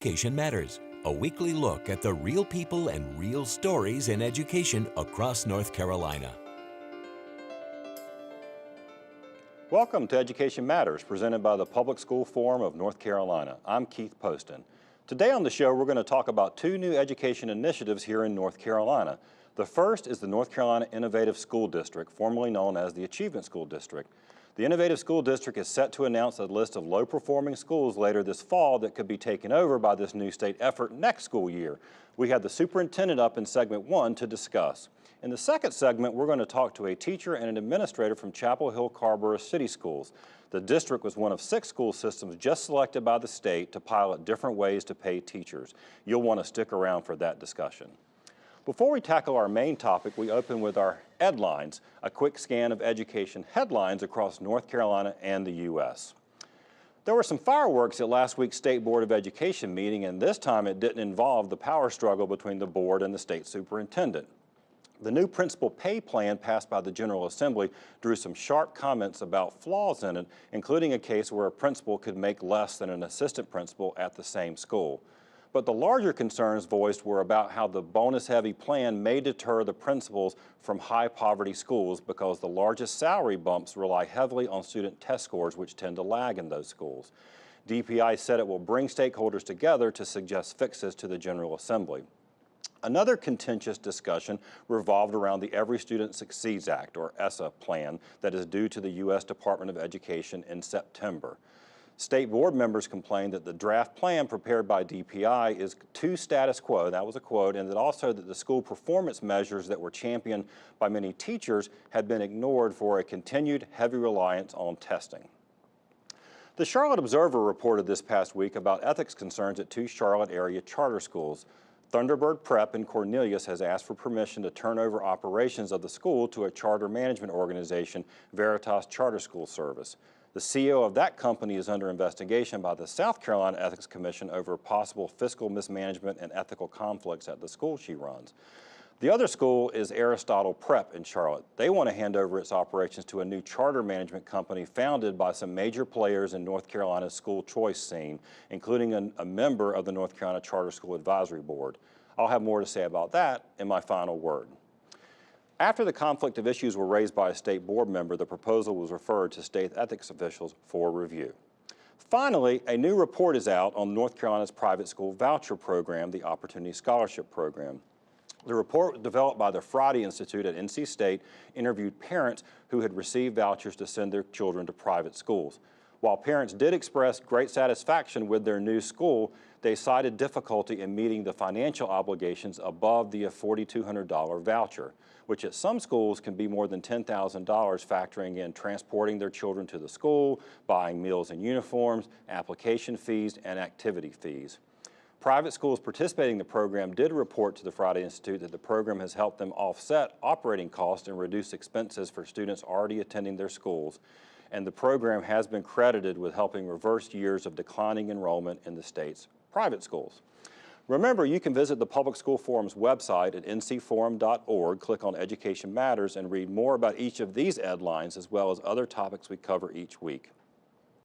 Education Matters, a weekly look at the real people and real stories in education across North Carolina. Welcome to Education Matters, presented by the Public School Forum of North Carolina. I'm Keith Poston. Today on the show, we're going to talk about two new education initiatives here in North Carolina. The first is the North Carolina Innovative School District, formerly known as the Achievement School District. The Innovative School District is set to announce a list of low-performing schools later this fall that could be taken over by this new state effort next school year. We had the superintendent up in segment 1 to discuss. In the second segment, we're going to talk to a teacher and an administrator from Chapel Hill Carrboro City Schools. The district was one of 6 school systems just selected by the state to pilot different ways to pay teachers. You'll want to stick around for that discussion. Before we tackle our main topic, we open with our Edlines, a quick scan of education headlines across North Carolina and the U.S. There were some fireworks at last week's State Board of Education meeting, and this time it didn't involve the power struggle between the board and the state superintendent. The new principal pay plan passed by the General Assembly drew some sharp comments about flaws in it, including a case where a principal could make less than an assistant principal at the same school. But the larger concerns voiced were about how the bonus-heavy plan may deter the principals from high-poverty schools because the largest salary bumps rely heavily on student test scores, which tend to lag in those schools. DPI said it will bring stakeholders together to suggest fixes to the General Assembly. Another contentious discussion revolved around the Every Student Succeeds Act, or ESSA plan, that is due to the U.S. Department of Education in September. State board members complained that the draft plan prepared by DPI is too status quo, that was a quote, and that also that the school performance measures that were championed by many teachers had been ignored for a continued heavy reliance on testing. The Charlotte Observer reported this past week about ethics concerns at 2 Charlotte area charter schools. Thunderbird Prep in Cornelius has asked for permission to turn over operations of the school to a charter management organization, Veritas Charter School Service. The CEO of that company is under investigation by the South Carolina Ethics Commission over possible fiscal mismanagement and ethical conflicts at the school she runs. The other school is Aristotle Prep in Charlotte. They want to hand over its operations to a new charter management company founded by some major players in North Carolina's school choice scene, including a member of the North Carolina Charter School Advisory Board. I'll have more to say about that in my final word. After the conflict of issues were raised by a state board member, the proposal was referred to state ethics officials for review. Finally, a new report is out on North Carolina's private school voucher program, the Opportunity Scholarship Program. The report, developed by the Friday Institute at NC State, interviewed parents who had received vouchers to send their children to private schools. While parents did express great satisfaction with their new school, they cited difficulty in meeting the financial obligations above the $4,200 voucher, which at some schools can be more than $10,000, factoring in transporting their children to the school, buying meals and uniforms, application fees, and activity fees. Private schools participating in the program did report to the Friday Institute that the program has helped them offset operating costs and reduce expenses for students already attending their schools, and the program has been credited with helping reverse years of declining enrollment in the state's private schools. Remember, you can visit the Public School Forum's website at ncforum.org, click on Education Matters, and read more about each of these Edlines as well as other topics we cover each week.